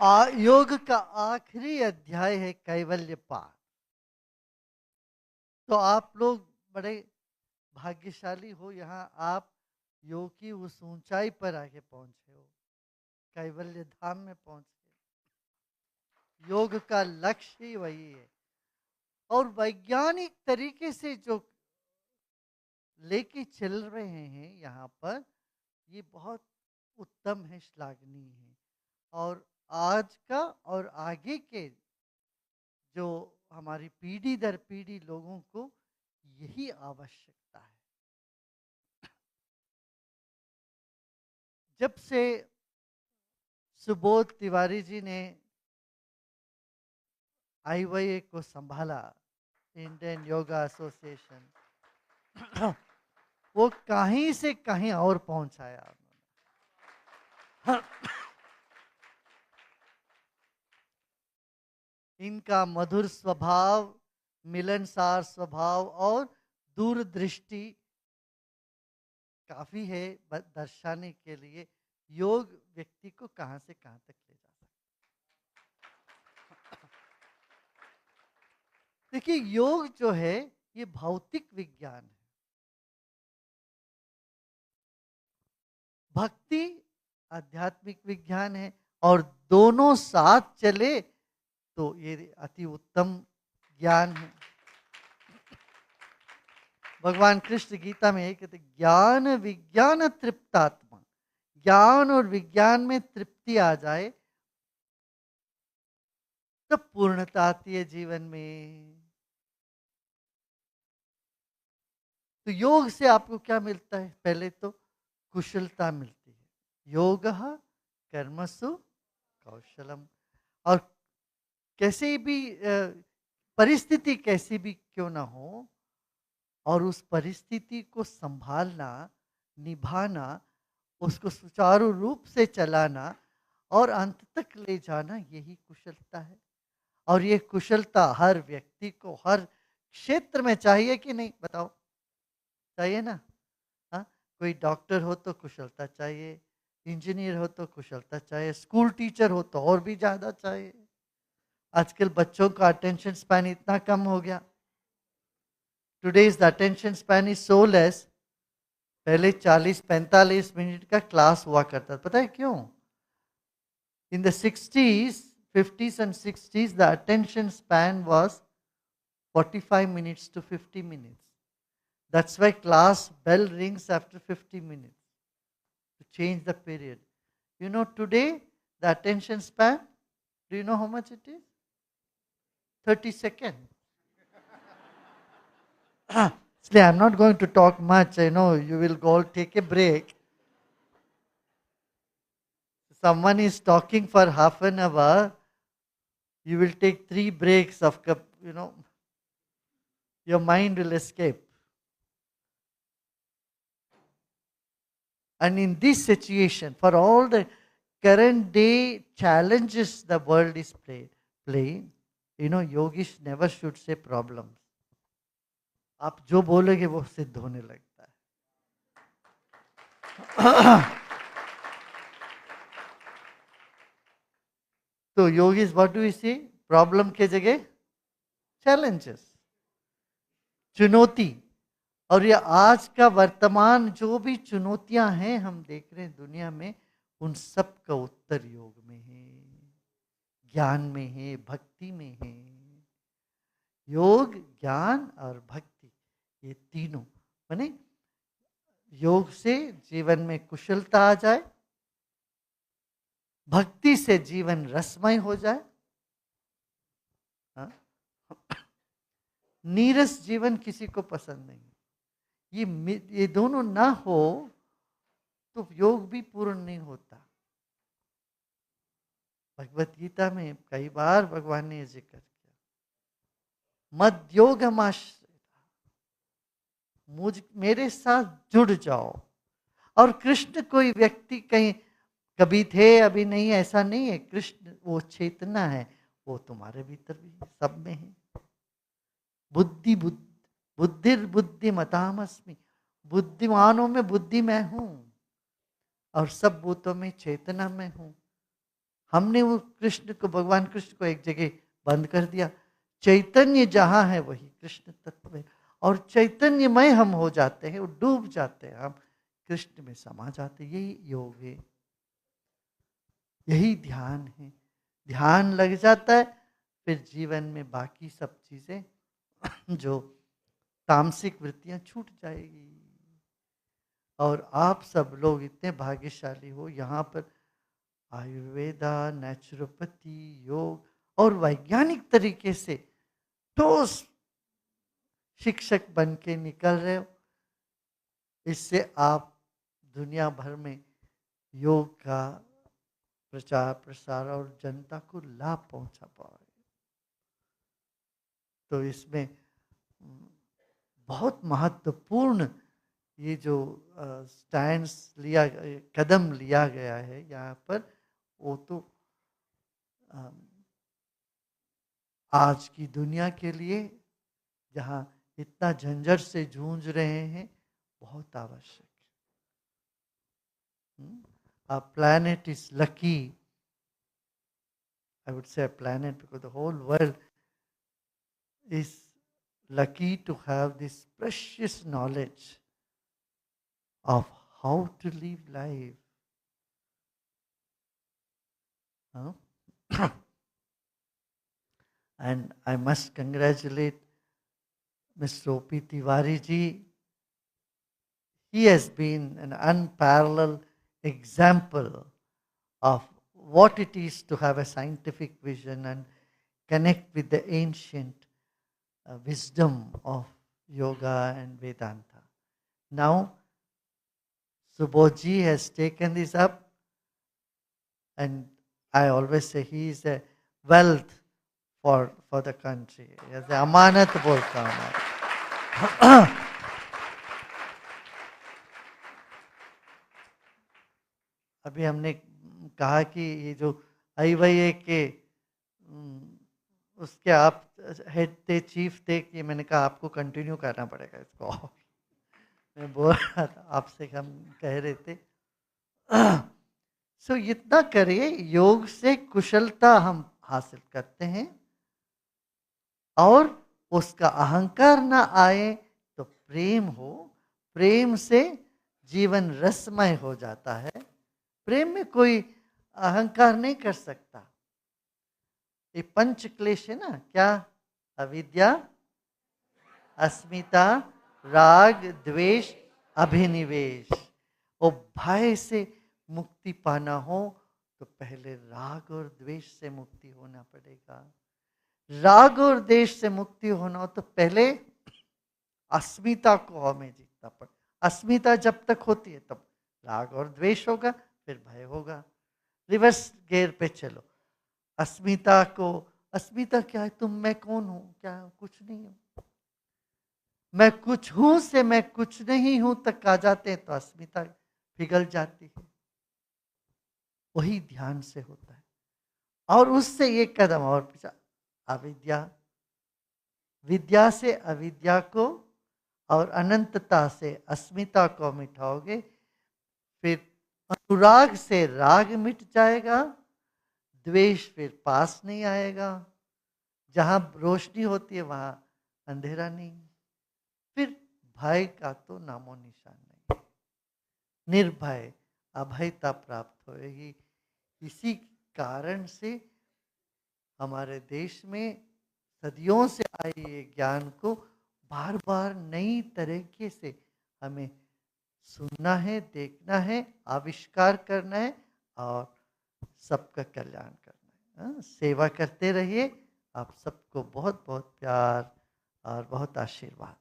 योग का आखिरी अध्याय है कैवल्य पाठ। तो आप लोग बड़े भाग्यशाली हो, यहाँ आप योग की उस ऊंचाई पर आके पहुंचे हो, कैवल्य धाम में पहुंचे। योग का लक्ष्य ही वही है, और वैज्ञानिक तरीके से जो लेके चल रहे हैं यहाँ पर, ये बहुत उत्तम है, श्लाघनीय है। और आज का और आगे के जो हमारी पीढ़ी दर पीढ़ी लोगों को यही आवश्यकता है। जब से सुबोध तिवारी जी ने आईवाईए को संभाला, इंडियन योगा एसोसिएशन, वो कहीं से कहीं और पहुंचाया। इनका मधुर स्वभाव, मिलनसार स्वभाव और दूरदृष्टि काफी है दर्शाने के लिए योग व्यक्ति को कहां से कहां तक ले जा सकता है। देखिए, योग जो है ये भौतिक विज्ञान है, भक्ति आध्यात्मिक विज्ञान है, और दोनों साथ चले तो ये अति उत्तम ज्ञान है। भगवान कृष्ण गीता में कहते, ज्ञान विज्ञान तृप्तात्मा। ज्ञान और विज्ञान में तृप्ति आ जाए तब पूर्णता आती है जीवन में। तो योग से आपको क्या मिलता है? पहले तो कुशलता मिलती है। योग कर्मसु कौशलम। और कैसे भी परिस्थिति कैसी भी क्यों ना हो, और उस परिस्थिति को संभालना, निभाना, उसको सुचारू रूप से चलाना और अंत तक ले जाना, यही कुशलता है। और ये कुशलता हर व्यक्ति को हर क्षेत्र में चाहिए कि नहीं? बताओ, चाहिए ना? हाँ, कोई डॉक्टर हो तो कुशलता चाहिए, इंजीनियर हो तो कुशलता चाहिए, स्कूल टीचर हो तो और भी ज्यादा चाहिए। आजकल बच्चों का अटेंशन स्पैन इतना कम हो गया। Today's the attention span is so less. पहले 40-45 मिनट का क्लास हुआ करता, पता है क्यों? In the 60s, 50s and 60s, the attention span was 45 minutes to 50 minutes. That's why class bell rings after 50 minutes to change the period. You know, today the attention span, do you know how much it is? 30 seconds. Actually, I'm not going to talk much. I know you will go take a break. Someone is talking for half an hour, you will take 3 breaks of, your mind will escape. And in this situation, for all the current day challenges the world is playing, yogish never should say problems. आप जो बोलोगे वो सिद्ध होने लगता है। तो yogis, what do you see? Problem के जगह चैलेंजेस, चुनौती। और ये आज का वर्तमान जो भी चुनौतियां हैं हम देख रहे हैं दुनिया में, उन सब का उत्तर योग में है, ज्ञान में है, भक्ति में है। योग, ज्ञान और भक्ति, ये तीनों बने। योग से जीवन में कुशलता आ जाए, भक्ति से जीवन रसमय हो जाए, नीरस जीवन किसी को पसंद नहीं। ये दोनों ना हो तो योग भी पूर्ण नहीं होता। भगवत गीता में कई बार भगवान ने जिक्र किया, मद्योगमाश्रिता, मेरे साथ जुड़ जाओ। और कृष्ण कोई व्यक्ति कहीं कभी थे अभी नहीं, ऐसा नहीं है। कृष्ण वो चेतना है, वो तुम्हारे भीतर भी सब में है। बुद्धिर्बुद्धिमतामस्मि, बुद्धिमानों में बुद्धि मैं हूं, और सब भूतों में चेतना में हूं। हमने वो कृष्ण को, भगवान कृष्ण को एक जगह बंद कर दिया। चैतन्य जहाँ है वही कृष्ण तत्व है, और चैतन्यमय हम हो जाते हैं, वो डूब जाते हैं, हम कृष्ण में समा जाते हैं। यही योग है, यही ध्यान है। ध्यान लग जाता है, फिर जीवन में बाकी सब चीजें जो तामसिक वृत्तियां छूट जाएगी। और आप सब लोग इतने भाग्यशाली हो, यहाँ पर आयुर्वेदा, नेचुरोपैथी, योग और वैज्ञानिक तरीके से ठोस शिक्षक बन के निकल रहे हो। इससे आप दुनिया भर में योग का प्रचार प्रसार और जनता को लाभ पहुंचा पाओगे। तो इसमें बहुत महत्वपूर्ण ये जो स्टैंड्स लिया, कदम लिया गया है यहाँ पर, वो तो आज की दुनिया के लिए, जहाँ इतना झंझट से जूझ रहे हैं, बहुत आवश्यक है। A planet is lucky. I would say a planet because the whole world is lucky to have this precious knowledge of how to live life. Huh? And I must congratulate Mr. O.P. Tiwari ji. He has been an unparalleled example of what it is to have a scientific vision and connect with the ancient wisdom of yoga and Vedanta. Now, Subodhji has taken this up, and I always say he is a wealth for the country. He is a amanat bolta हूँ। अभी हमने कहा कि ये जो IYA के उसके आप हेड थे, चीफ थे, कि मैंने कहा आपको कंटिन्यू करना पड़ेगा इसको। मैं बोल रहा था आपसे, हम कह रहे थे सो इतना करिए, योग से कुशलता हम हासिल करते हैं और उसका अहंकार ना आए तो प्रेम हो, प्रेम से जीवन रसमय हो जाता है। प्रेम में कोई अहंकार नहीं कर सकता। ये पंच क्लेश है ना, क्या? अविद्या, अस्मिता, राग, द्वेष, अभिनिवेश। वो भय से मुक्ति पाना हो तो पहले राग और द्वेष से मुक्ति होना पड़ेगा। राग और द्वेष से मुक्ति होना हो तो पहले अस्मिता को हमें जीतना पड़े। अस्मिता जब तक होती है तब राग और द्वेष होगा, फिर भय होगा। रिवर्स गियर पे चलो। अस्मिता क्या है? तुम, मैं कौन हूं? क्या कुछ नहीं हूं। मैं कुछ हूं से मैं कुछ नहीं हूं तक आ जाते हैं तो अस्मिता पिघल जाती है। वही ध्यान से होता है। और उससे एक कदम और पीछे, अविद्या, विद्या से अविद्या को और अनंतता से अस्मिता को मिटाओगे, फिर अनुराग से राग मिट जाएगा, द्वेष फिर पास नहीं आएगा। जहां रोशनी होती है वहां अंधेरा नहीं, फिर भय का तो नामो निशान नहीं। निर्भय अभयता प्राप्त होगी। इसी कारण से हमारे देश में सदियों से आए ये ज्ञान को बार बार नई तरीके से हमें सुनना है, देखना है, आविष्कार करना है और सबका कल्याण करना है। सेवा करते रहिए। आप सबको बहुत बहुत प्यार और बहुत आशीर्वाद।